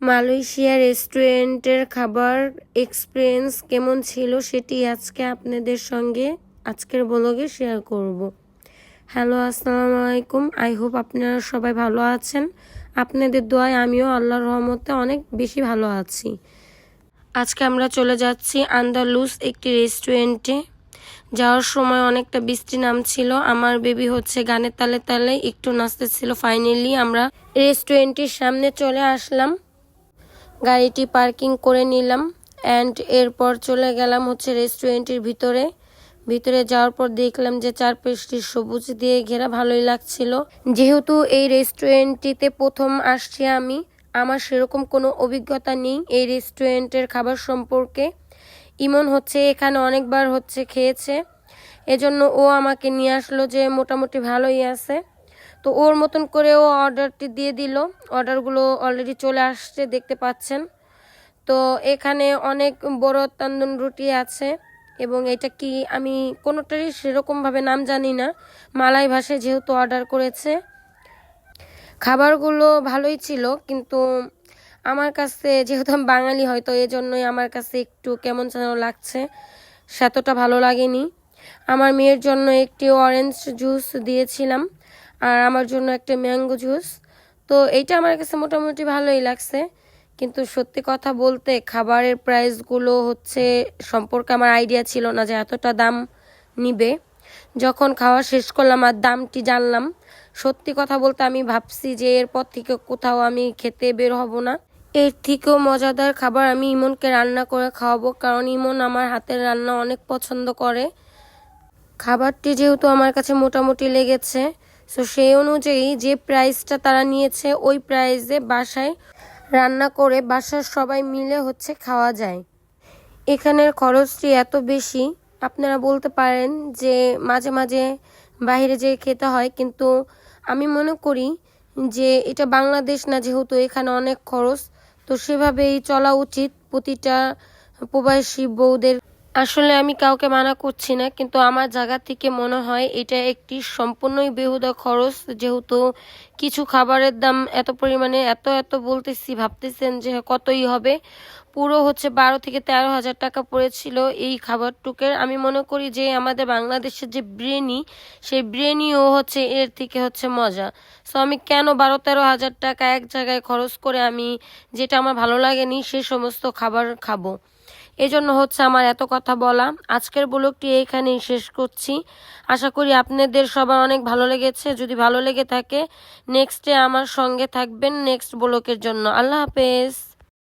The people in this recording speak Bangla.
মালয়েশিয়া রেস্টুরেন্টের খাবার এক্সপিরিয়েন্স কেমন ছিল সেটি আজকে আপনাদের সঙ্গে আজকের ব্লগে শেয়ার করব। হ্যালো, আসসালামু আলাইকুম। আই হোপ আপনারা সবাই ভালো আছেন। আপনাদের দোয়ায় আমিও আল্লাহর রহমতে অনেক বেশি ভালো আছি। আজকে আমরা চলে যাচ্ছি আন্দালুস একটি রেস্টুরেন্টে। যাওয়ার সময় অনেকটা বৃষ্টি নামছিল। আমার বেবি গানের তালে তালে একটু নাচতেছিল। ফাইনালি আমরা রেস্টুরেন্টের সামনে চলে আসলাম, গাড়িটি পার্কিং করে নিলাম অ্যান্ড এরপর চলে গেলাম রেস্টুরেন্টের ভিতরে যাওয়ার পর দেখলাম যে চারপাশটি সবুজ দিয়ে ঘেরা, ভালোই লাগছিল। যেহেতু এই রেস্টুরেন্টটিতে প্রথম আসছি আমি, আমার সেরকম কোনো অভিজ্ঞতা নেই এই রেস্টুরেন্টের খাবার সম্পর্কে। ইমন এখানে অনেকবার খেয়েছে, এজন্য ও আমাকে নিয়ে আসলো যে মোটামুটি ভালোই আছে। তো ওর মতন করে ও অর্ডারটি দিয়ে দিল। অর্ডারগুলো অলরেডি চলে আসছে, দেখতে পাচ্ছেন। তো এখানে অনেক বড় তান্দুন রুটি আছে এবং এটা কি আমি কোনোটারই সেরকমভাবে নাম জানি না। মালাই ভাষায় যেহেতু অর্ডার করেছে, খাবারগুলো ভালোই ছিল, কিন্তু আমার কাছে যেহেতু আমি বাঙালি হয়তো এজন্যই আমার কাছে একটু কেমন যেন লাগছে, সেতটা ভালো লাগেনি। আমার মেয়ের জন্য একটি অরেঞ্জ জুস দিয়েছিলাম আর আমার জন্য একটা ম্যাঙ্গো জুস। তো এইটা আমার কাছে মোটামুটি ভালোই লাগছে, কিন্তু সত্যি কথা বলতে খাবারের প্রাইসগুলো সম্পর্কে আমার আইডিয়া ছিল না যে এতটা দাম নিবে। যখন খাওয়া শেষ করলাম আর দামটি জানলাম, সত্যি কথা বলতে আমি ভাবছি যে এরপর থেকে কোথাও আমি খেতে বের হব না। এর থেকেও মজাদার খাবার আমি ইমনকে রান্না করে খাওয়াবো, কারণ ইমন আমার হাতের রান্না অনেক পছন্দ করে। খাবারটি যেহেতু আমার কাছে মোটামুটি লেগেছে, সো সেই অনুযায়ী যে প্রাইসটা তারা নিয়েছে ওই প্রাইসে বাসায় রান্না করে বাসার সবাই মিলে খাওয়া যায়। এখানের খরচটি এত বেশি, আপনারা বলতে পারেন যে মাঝে মাঝে বাইরে যেয়ে খেতে হয়, কিন্তু আমি মনে করি যে এটা বাংলাদেশ না, যেহেতু এখানে অনেক খরচ, তো সেভাবেই চলা উচিত প্রতিটা প্রবাসী বউদের। আসলে আমি কাউকে মানা করছি না, কিন্তু আমার জায়গা থেকে মনে হয় এটা একটি সম্পূর্ণই বেহুদা খরচ। যেহেতু কিছু খাবারের দাম এত পরিমাণে এত এত বলতেছি, ভাবতেছেন যে কতই হবে। পুরো 12,000 থেকে 13,000 টাকা পড়েছিল এই খাবারটুকের। আমি মনে করি যে আমাদের বাংলাদেশের যে বিরিয়ানি, সেই বিরিয়ানিও এর থেকে মজা। সো আমি কেন 12-13 হাজার টাকা এক জায়গায় খরচ করে আমি যেটা আমার ভালো লাগেনি সে সমস্ত খাবার খাবো। এজন্য আমার এত কথা বলা। আজকের ব্লগটি এইখানেই শেষ করছি। আশা করি আপনাদের সবার অনেক ভালো লেগেছে। যদি ভালো লেগে থাকে নেক্সটে আমার সঙ্গে থাকবেন নেক্সট ব্লগের জন্য। আল্লাহ হাফেজ।